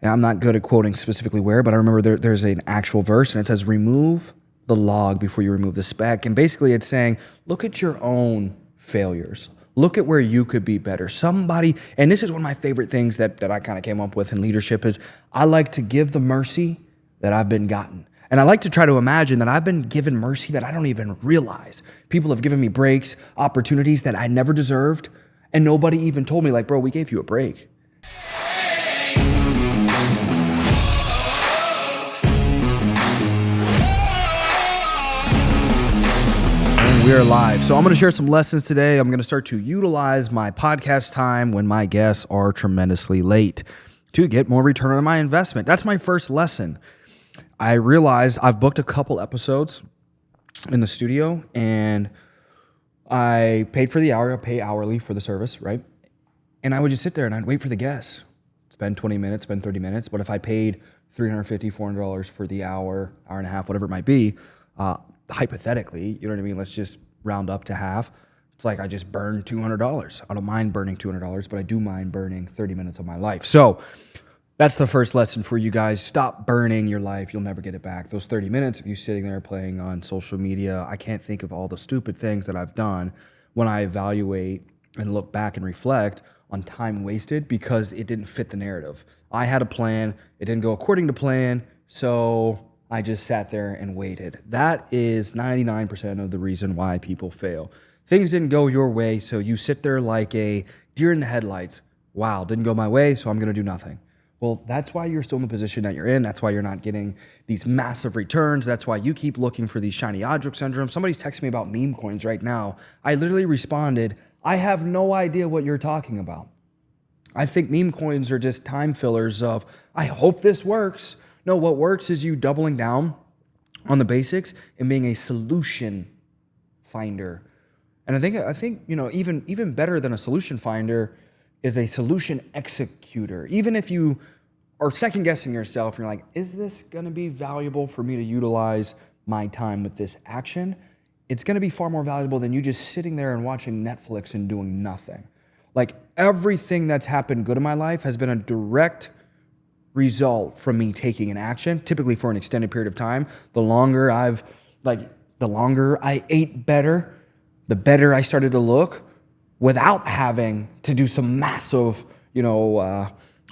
And I'm not good at quoting specifically where, but I remember there's an actual verse, and it says, remove the log before you remove the speck. And basically it's saying, look at your own failures. Look at where you could be better. Somebody, and this is one of my favorite things that I kind of came up with in leadership is I like to give the mercy that I've been gotten. And I like to try to imagine that I've been given mercy that I don't even realize. People have given me breaks, opportunities that I never deserved, and nobody even told me, like, bro, we gave you a break. We're live. So I'm going to share some lessons today. I'm going to start to utilize my podcast time when my guests are tremendously late to get more return on my investment. That's my first lesson. I realized I've booked a couple episodes in the studio and I paid for the hour. I pay hourly for the service, right? And I would just sit there and I'd wait for the guests. Spend 20 minutes, spend 30 minutes. But if I paid $350, $400 for the hour and a half, whatever it might be, hypothetically, you know what I mean? Let's just round up to half. It's like I just burned $200. I don't mind burning $200, but I do mind burning 30 minutes of my life. So that's the first lesson for you guys. Stop burning your life. You'll never get it back. Those 30 minutes of you sitting there playing on social media, I can't think of all the stupid things that I've done when I evaluate and look back and reflect on time wasted because it didn't fit the narrative. I had a plan. It didn't go according to plan. So I just sat there and waited. That is 99% of the reason why people fail. Things didn't go your way, so you sit there like a deer in the headlights. Wow, didn't go my way, so I'm going to do nothing. Well, that's why you're still in the position that you're in. That's why you're not getting these massive returns. That's why you keep looking for these shiny object syndrome. Somebody's texting me about meme coins right now. I literally responded, I have no idea what you're talking about. I think meme coins are just time fillers of, I hope this works. No, what works is you doubling down on the basics and being a solution finder. And I think you know, even better than a solution finder is a solution executor. Even if you are second guessing yourself and you're like, is this going to be valuable for me to utilize my time with this action? It's going to be far more valuable than you just sitting there and watching Netflix and doing nothing. Like everything that's happened good in my life has been a direct result from me taking an action, typically for an extended period of time. The longer I ate better, the better I started to look without having to do some massive,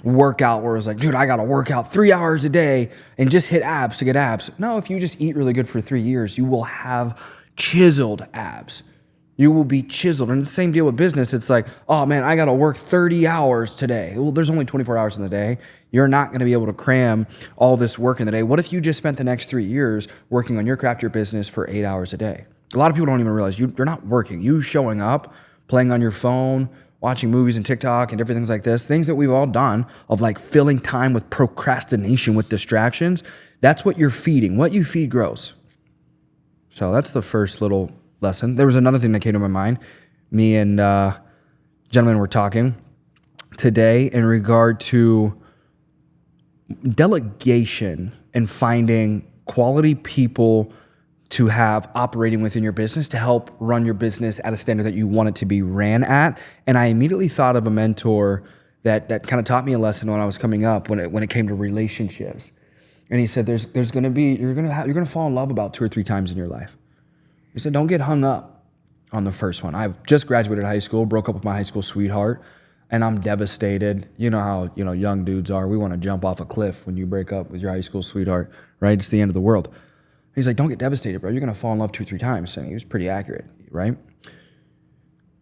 workout where it was like, dude, I got to work out 3 hours a day and just hit abs to get abs. No, if you just eat really good for 3 years, you will have chiseled abs. You will be chiseled. And the same deal with business. It's like, oh man, I got to work 30 hours today. Well, there's only 24 hours in the day. You're not going to be able to cram all this work in the day. What if you just spent the next 3 years working on your craft, your business for 8 hours a day? A lot of people don't even realize you're not working. You showing up, playing on your phone, watching movies and TikTok and different things like this, things that we've all done of like filling time with procrastination, with distractions. That's what you're feeding. What you feed grows. So that's the first little lesson. There was another thing that came to my mind. Me and gentlemen were talking today in regard to delegation and finding quality people to have operating within your business to help run your business at a standard that you want it to be ran at. And I immediately thought of a mentor that kind of taught me a lesson when I was coming up when it came to relationships. And he said, you're gonna fall in love about 2 or 3 times in your life. He said, don't get hung up on the first one. I've just graduated high school, broke up with my high school sweetheart, and I'm devastated. You know how young dudes are. We want to jump off a cliff when you break up with your high school sweetheart, right? It's the end of the world. He's like, don't get devastated, bro. You're going to fall in love 2 or 3 times. And he was pretty accurate, right?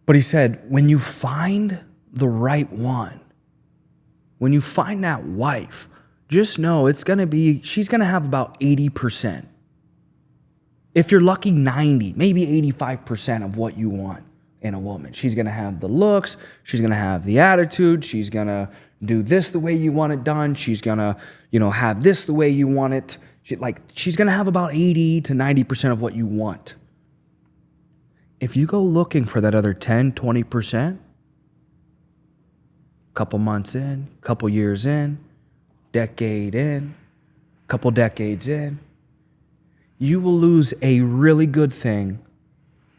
But he said, when you find the right one, when you find that wife, just know she's going to have about 80%. If you're lucky, 90, maybe 85% of what you want in a woman. She's going to have the looks. She's going to have the attitude. She's going to do this the way you want it done. She's going to, have this the way you want it. She's going to have about 80 to 90% of what you want. If you go looking for that other 10, 20%, couple months in, couple years in, decade in, couple decades in, you will lose a really good thing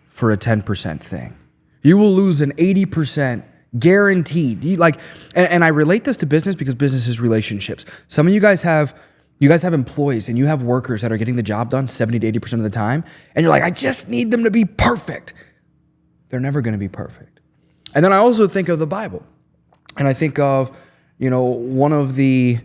for a 10% thing. You will lose an 80% Guaranteed. And I relate this to business because business is relationships. Some of you guys have employees and you have workers that are getting the job done 70 to 80% of the time. And you're like, I just need them to be perfect. They're never going to be perfect. And then I also think of the Bible. And I think of, one of the,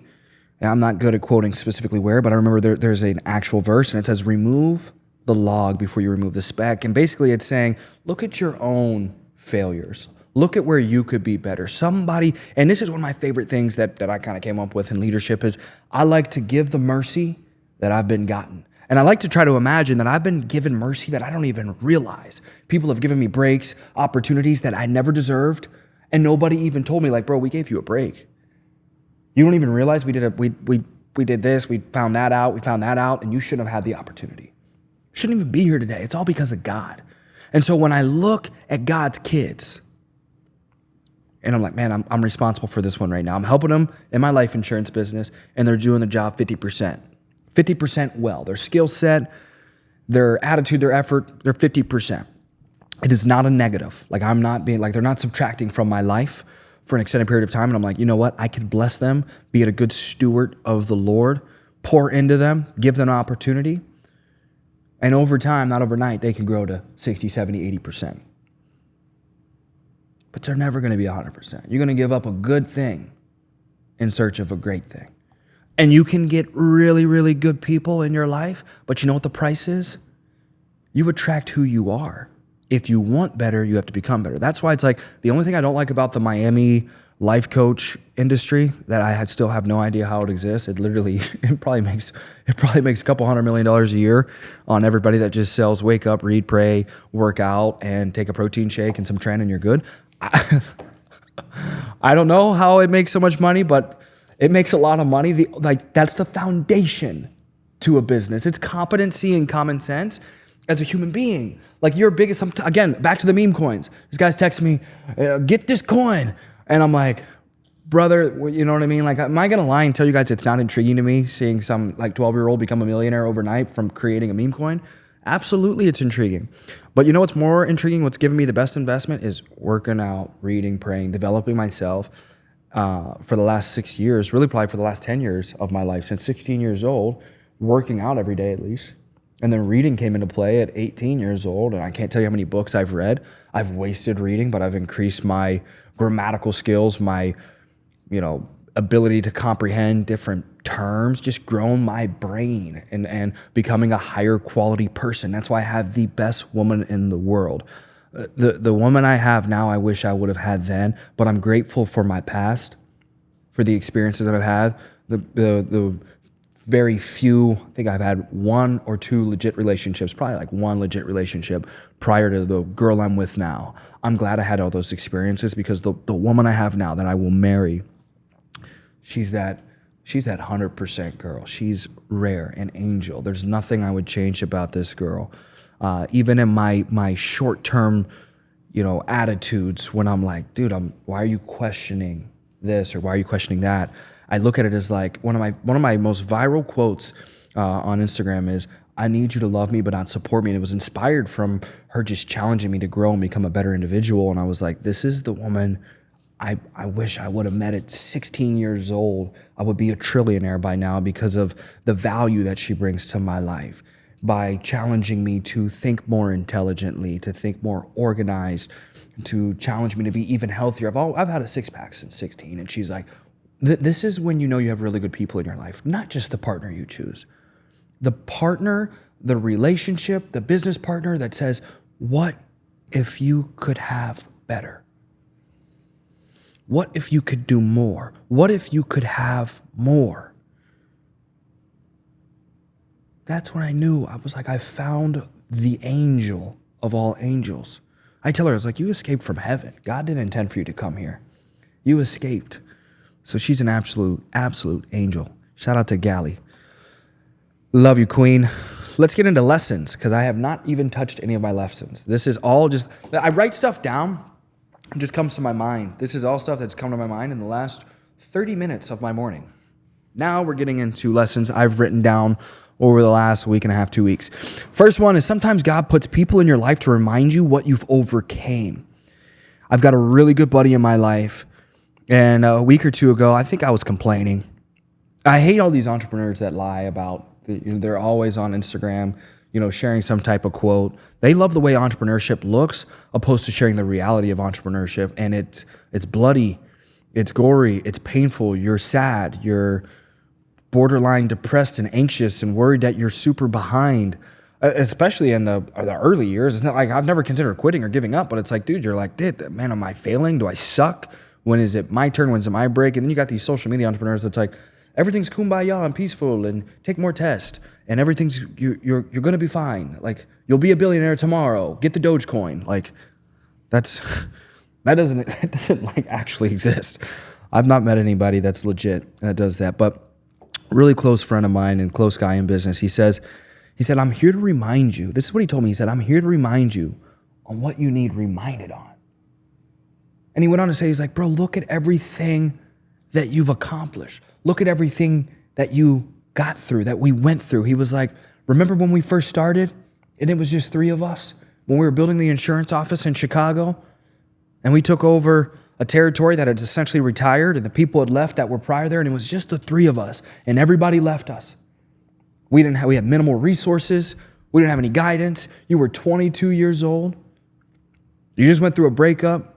I'm not good at quoting specifically where, but I remember there's an actual verse and it says, remove the log before you remove the speck. And basically it's saying, look at your own failures. Look at where you could be better. Somebody, and this is one of my favorite things that I kind of came up with in leadership is I like to give the mercy that I've been gotten. And I like to try to imagine that I've been given mercy that I don't even realize. People have given me breaks, opportunities that I never deserved, and nobody even told me, like, bro, we gave you a break. You don't even realize we did this, we found that out, and you shouldn't have had the opportunity. Shouldn't even be here today. It's all because of God. And so when I look at God's kids, and I'm like, man, I'm responsible for this one right now. I'm helping them in my life insurance business, and they're doing the job 50%. 50% well. Their skill set, their attitude, their effort, they're 50%. It is not a negative. Like I'm not being, like they're not subtracting from my life for an extended period of time. And I'm like, you know what? I can bless them, be a good steward of the Lord, pour into them, give them an opportunity. And over time, not overnight, they can grow to 60, 70, 80%. But they're never going to be 100%. You're going to give up a good thing in search of a great thing. And you can get really, really good people in your life, but you know what the price is? You attract who you are. If you want better, you have to become better. That's why it's like the only thing I don't like about the Miami life coach industry that still have no idea how it exists. It probably makes a couple $100 million a year on everybody that just sells wake up, read, pray, work out, and take a protein shake and some tren and you're good. I don't know how it makes so much money, but it makes a lot of money. That's the foundation to a business. It's competency and common sense as a human being. Like your biggest, again, back to the meme coins. This guy's texting me, get this coin. And I'm like, brother, you know what I mean? Like, am I going to lie and tell you guys it's not intriguing to me seeing some like 12-year-old become a millionaire overnight from creating a meme coin? Absolutely, it's intriguing. But you know what's more intriguing? What's given me the best investment is working out, reading, praying, developing myself for the last 6 years, really probably for the last 10 years of my life, since 16 years old, working out every day at least. And then reading came into play at 18 years old. And I can't tell you how many books I've read. I've wasted reading, but I've increased my grammatical skills, my, ability to comprehend different terms, just grown my brain and becoming a higher quality person. That's why I have the best woman in the world. The woman I have now, I wish I would have had then, but I'm grateful for my past, for the experiences that I've had, the very few, I think I've had one or two legit relationships, probably like one legit relationship prior to the girl I'm with now. I'm glad I had all those experiences because the woman I have now that I will marry, she's that 100% girl. She's rare, an angel. There's nothing I would change about this girl. Even in my short-term, attitudes when I'm like, dude, why are you questioning this or why are you questioning that? I look at it as like one of my most viral quotes on Instagram is, I need you to love me but not support me. And it was inspired from her just challenging me to grow and become a better individual. And I was like, this is the woman I wish I would have met at 16 years old. I would be a trillionaire by now because of the value that she brings to my life by challenging me to think more intelligently, to think more organized, to challenge me to be even healthier. I've had a six-pack since 16, and she's like, this is when you know you have really good people in your life, not just the partner you choose. The partner, the relationship, the business partner that says, what if you could have better? What if you could do more? What if you could have more? That's when I knew. I was like, I found the angel of all angels. I tell her, I was like, you escaped from heaven. God didn't intend for you to come here. You escaped. So she's an absolute angel. Shout out to Gally. Love you, queen. Let's get into lessons because I have not even touched any of my lessons. This is all just, I write stuff down. It just comes to my mind. This is all stuff that's come to my mind in the last 30 minutes of my morning. Now we're getting into lessons I've written down over the last week and a half, 2 weeks. First one is sometimes God puts people in your life to remind you what you've overcame. I've got a really good buddy in my life, and a week or two ago, I think I was complaining. I hate all these entrepreneurs that lie about, they're always on Instagram, sharing some type of quote. They love the way entrepreneurship looks opposed to sharing the reality of entrepreneurship. And it's bloody, it's gory, it's painful. You're sad, you're borderline depressed and anxious and worried that you're super behind, especially in the early years. It's not like I've never considered quitting or giving up, but it's like, dude, you're like, man, am I failing? Do I suck? When is it my turn? When's it my break? And then you got these social media entrepreneurs that's like, everything's kumbaya and peaceful and take more tests and everything's, you're going to be fine. Like, you'll be a billionaire tomorrow. Get the Dogecoin. Like, that doesn't like actually exist. I've not met anybody that's legit that does that, but really close friend of mine and close guy in business. He said, I'm here to remind you. This is what he told me. He said, I'm here to remind you on what you need reminded on. And he went on to say, he's like, bro, look at everything that you've accomplished. Look at everything that you got through, that we went through. He was like, remember when we first started and it was just 3 of us? When we were building the insurance office in Chicago and we took over a territory that had essentially retired and the people had left that were prior there, and it was just the 3 of us and everybody left us. We had minimal resources. We didn't have any guidance. You were 22 years old. You just went through a breakup.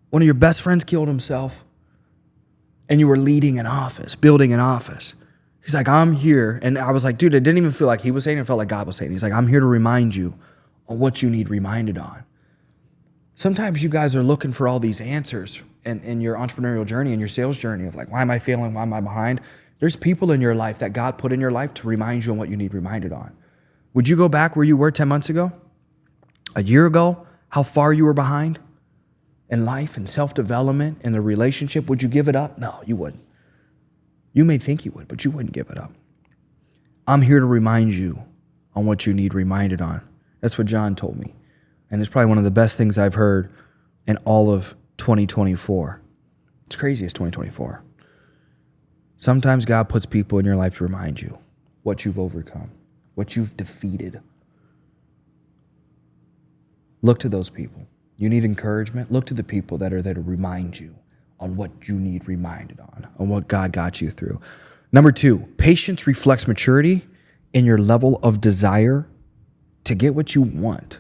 One of your best friends killed himself. And you were leading an office, building an office. He's like, I'm here. And I was like, dude, it didn't even feel like he was saying it. It felt like God was saying. He's like, I'm here to remind you on what you need reminded on. Sometimes you guys are looking for all these answers in your entrepreneurial journey and your sales journey of like, why am I failing? Why am I behind? There's people in your life that God put in your life to remind you on what you need reminded on. Would you go back where you were 10 months ago? A year ago? How far you were behind? In life and self-development and the relationship, would you give it up? No, you wouldn't. You may think you would, but you wouldn't give it up. I'm here to remind you on what you need reminded on. That's what John told me. And it's probably one of the best things I've heard in all of 2024. It's crazy, it's 2024. Sometimes God puts people in your life to remind you what you've overcome, what you've defeated. Look to those people. You need encouragement? Look to the people that are there to remind you on what you need reminded on what God got you through. Number 2, patience reflects maturity in your level of desire to get what you want.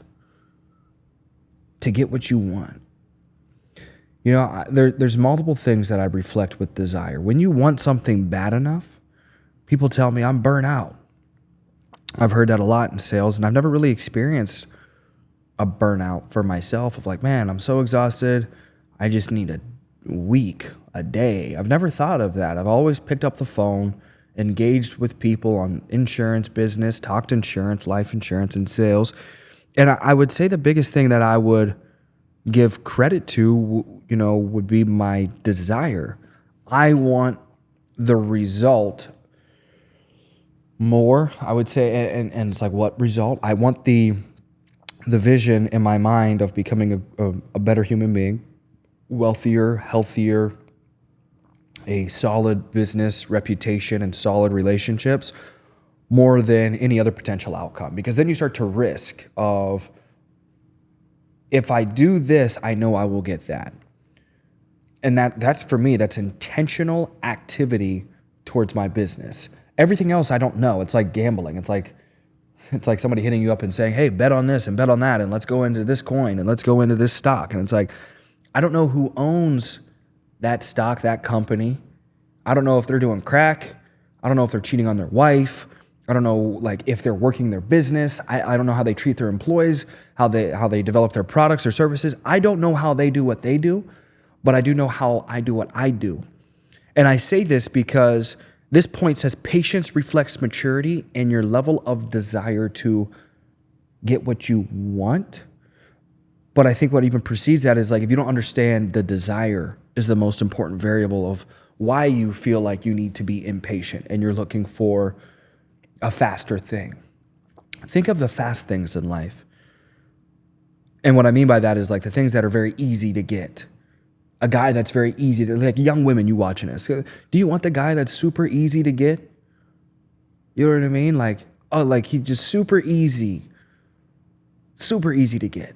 To get what you want. There's multiple things that I reflect with desire. When you want something bad enough, people tell me I'm burnt out. I've heard that a lot in sales, and I've never really experienced a burnout for myself of like, man, I'm so exhausted. I just need a week, a day. I've never thought of that. I've always picked up the phone, engaged with people on insurance business, talked insurance, life insurance, and sales. And I would say the biggest thing that I would give credit to, would be my desire. I want the result more, I would say, and it's like, what result? I want the vision in my mind of becoming a better human being, wealthier, healthier, a solid business reputation and solid relationships more than any other potential outcome. Because then you start to risk of, if I do this, I know I will get that. And that's for me, that's intentional activity towards my business. Everything else I don't know. It's like gambling. It's like somebody hitting you up and saying, hey, bet on this and bet on that, and let's go into this coin and let's go into this stock. And it's like, I don't know who owns that stock, that company. I don't know if they're doing crack. I don't know if they're cheating on their wife. I don't know, like, if they're working their business. I don't know how they treat their employees, how they develop their products or services. I don't know how they do what they do, but I do know how I do what I do. And I say this because this point says patience reflects maturity and your level of desire to get what you want. But I think what even precedes that is, like, if you don't understand the desire is the most important variable of why you feel like you need to be impatient and you're looking for a faster thing. Think of the fast things in life. And what I mean by that is, like, the things that are very easy to get. A guy that's very easy to, like, young women, you watching this. Do you want the guy that's super easy to get? You know what I mean? Like, oh, like, he's just super easy to get.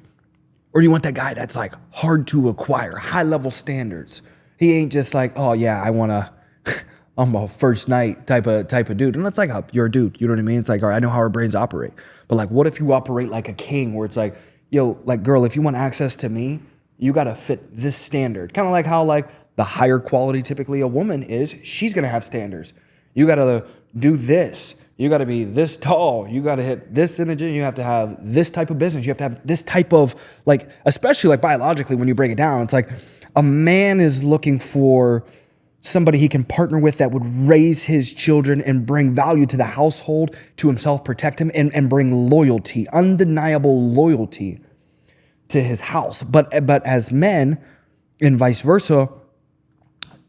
Or do you want that guy that's like hard to acquire, high level standards? He ain't just like, oh yeah, I'm a first night type of dude. And it's like, you're a dude, you know what I mean? It's like, all right, I know how our brains operate. But like, what if you operate like a king where it's like, yo, like girl, if you want access to me, you got to fit this standard. Kind of like how like the higher quality typically a woman is, she's going to have standards. You got to do this. You got to be this tall. You got to hit this in the gym. You have to have this type of business. You have to have this type of like, especially like biologically when you break it down, it's like a man is looking for somebody he can partner with that would raise his children and bring value to the household, to himself, protect him, and bring loyalty, undeniable loyalty to his house. But as men and vice versa,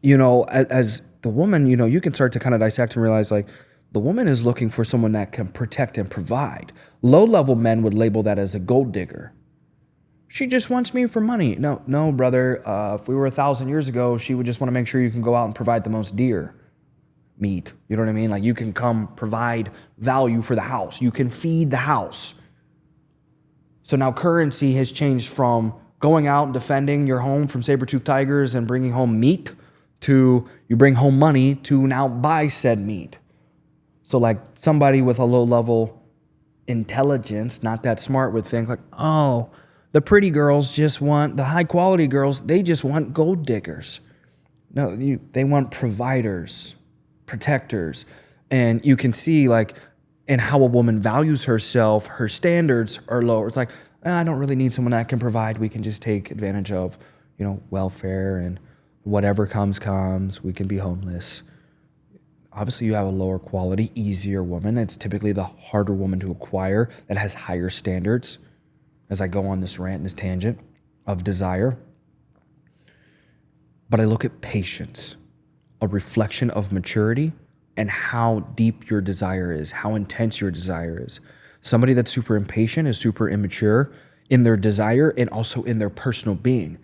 you know, as the woman, you know, you can start to kind of dissect and realize like the woman is looking for someone that can protect and provide. Low-level men would label that as a gold digger. She just wants me for money. No, brother. If we were 1,000 years ago, she would just want to make sure you can go out and provide the most deer meat. You know what I mean? Like you can come provide value for the house. You can feed the house. So now currency has changed from going out and defending your home from saber-toothed tigers and bringing home meat to you bring home money to now buy said meat. So like somebody with a low-level intelligence, not that smart, would think like, oh, the pretty girls just want, the high-quality girls, they just want gold diggers. No, they want providers, protectors. And you can see like in how a woman values herself, her standards are lower. It's like, I don't really need someone that can provide. We can just take advantage of, you know, welfare and whatever comes. We can be homeless. Obviously, you have a lower quality, easier woman. It's typically the harder woman to acquire that has higher standards. As I go on this rant, this tangent of desire. But I look at patience, a reflection of maturity and how deep your desire is, how intense your desire is. Somebody that's super impatient is super immature in their desire and also in their personal being.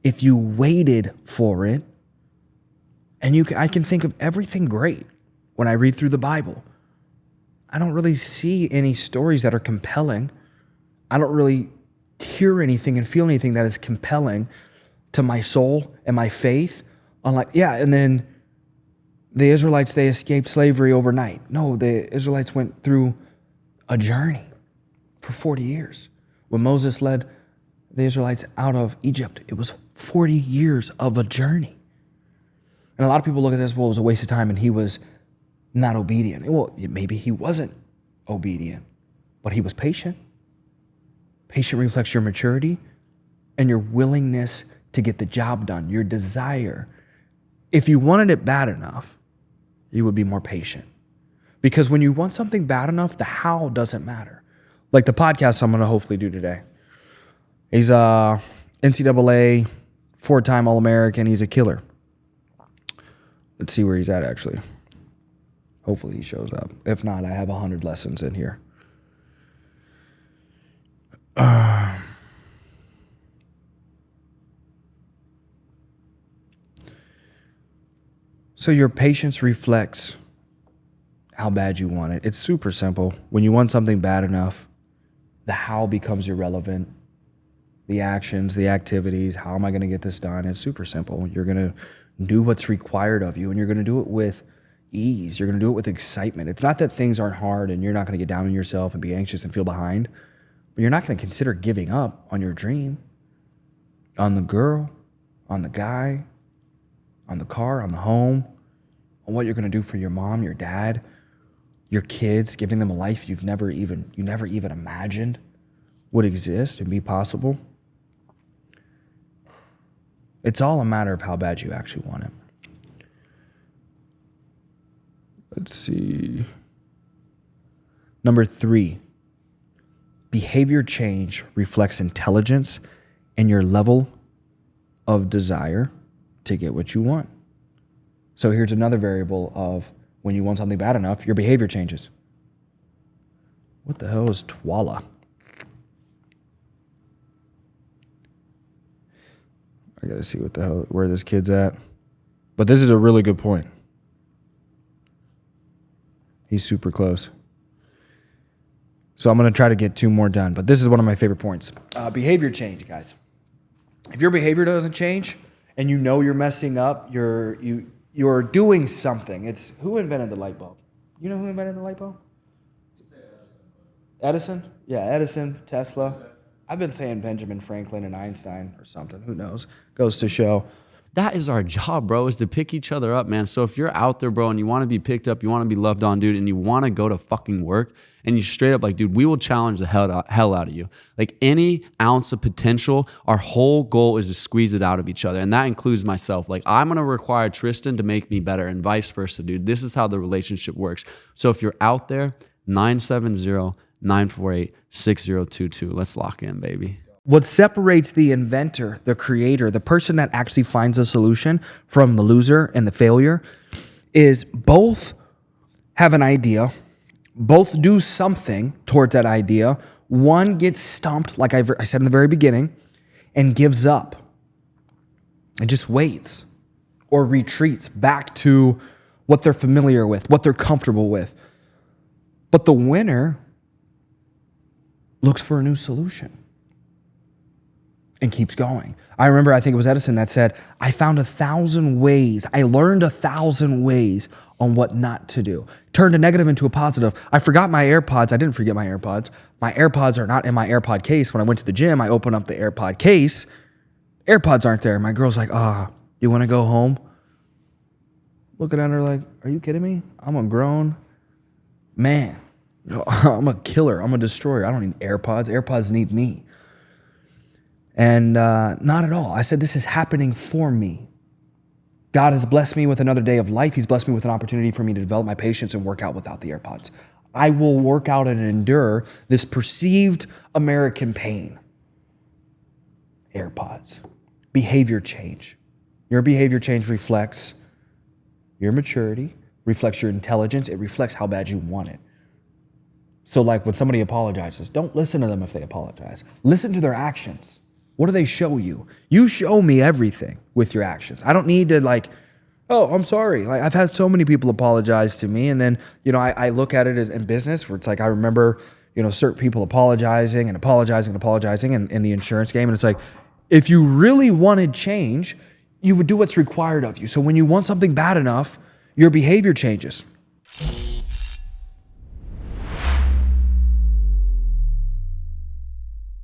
If you waited for it, and I can think of everything great when I read through the Bible. I don't really see any stories that are compelling. I don't really hear anything and feel anything that is compelling to my soul and my faith. And then the Israelites, they escaped slavery overnight. No, the Israelites went through a journey for 40 years. When Moses led the Israelites out of Egypt, it was 40 years of a journey. And a lot of people look at this, well, it was a waste of time and he was not obedient. Well, maybe he wasn't obedient, but he was patient. Patient reflects your maturity and your willingness to get the job done, your desire. If you wanted it bad enough, you would be more patient. Because when you want something bad enough, the how doesn't matter. Like the podcast I'm going to hopefully do today. He's a NCAA 4-time All-American. He's a killer. Let's see where he's at, actually. Hopefully he shows up. If not, I have 100 lessons in here. So your patience reflects how bad you want it. It's super simple. When you want something bad enough, the how becomes irrelevant. The actions, the activities, how am I going to get this done? It's super simple. You're going to do what's required of you, and you're going to do it with ease. You're going to do it with excitement. It's not that things aren't hard and you're not going to get down on yourself and be anxious and feel behind, but you're not going to consider giving up on your dream, on the girl, on the guy, on the car, on the home, on what you're going to do for your mom, your dad, your kids, giving them a life you never even imagined would exist and be possible. It's all a matter of how bad you actually want it. Let's see. Number 3, behavior change reflects intelligence and your level of desire to get what you want. So here's another variable of when you want something bad enough, your behavior changes. What the hell is twala? I gotta see where this kid's at. But this is a really good point. He's super close. So I'm going to try to get 2 more done. But this is one of my favorite points. Behavior change, guys. If your behavior doesn't change and you know you're messing up, you're doing something. It's who invented the light bulb? You know who invented the light bulb? Edison? Yeah, Edison, Tesla. I've been saying Benjamin Franklin and Einstein or something. Who knows? Goes to show. That is our job, bro, is to pick each other up, man. So if you're out there, bro, and you want to be picked up, you want to be loved on, dude, and you want to go to fucking work, and you straight up like, dude, we will challenge the hell out of you. Like any ounce of potential, our whole goal is to squeeze it out of each other. And that includes myself. Like I'm going to require Tristan to make me better and vice versa, dude. This is how the relationship works. So if you're out there, 970-948-6022. Let's lock in, baby. What separates the inventor, the creator, the person that actually finds a solution from the loser and the failure is both have an idea, both do something towards that idea. One gets stumped, like I said in the very beginning, and gives up and just waits or retreats back to what they're familiar with, what they're comfortable with. But the winner looks for a new solution and keeps going. I remember, I think it was Edison that said, I found 1,000 ways. I learned 1,000 ways on what not to do. Turned a negative into a positive. I forgot my AirPods. I didn't forget my AirPods. My AirPods are not in my AirPod case. When I went to the gym, I opened up the AirPod case. AirPods aren't there. My girl's like, you want to go home? Looking at her like, are you kidding me? I'm a grown man. I'm a killer. I'm a destroyer. I don't need AirPods. AirPods need me. And not at all. I said, this is happening for me. God has blessed me with another day of life. He's blessed me with an opportunity for me to develop my patience and work out without the AirPods. I will work out and endure this perceived American pain. AirPods. Behavior change. Your behavior change reflects your maturity, reflects your intelligence. It reflects how bad you want it. So like when somebody apologizes, don't listen to them if they apologize. Listen to their actions. What do they show you? You show me everything with your actions. I don't need to like, oh, I'm sorry. Like I've had so many people apologize to me. And then, I look at it as in business where it's like, I remember, certain people apologizing in the insurance game. And it's like, if you really wanted change, you would do what's required of you. So when you want something bad enough, your behavior changes.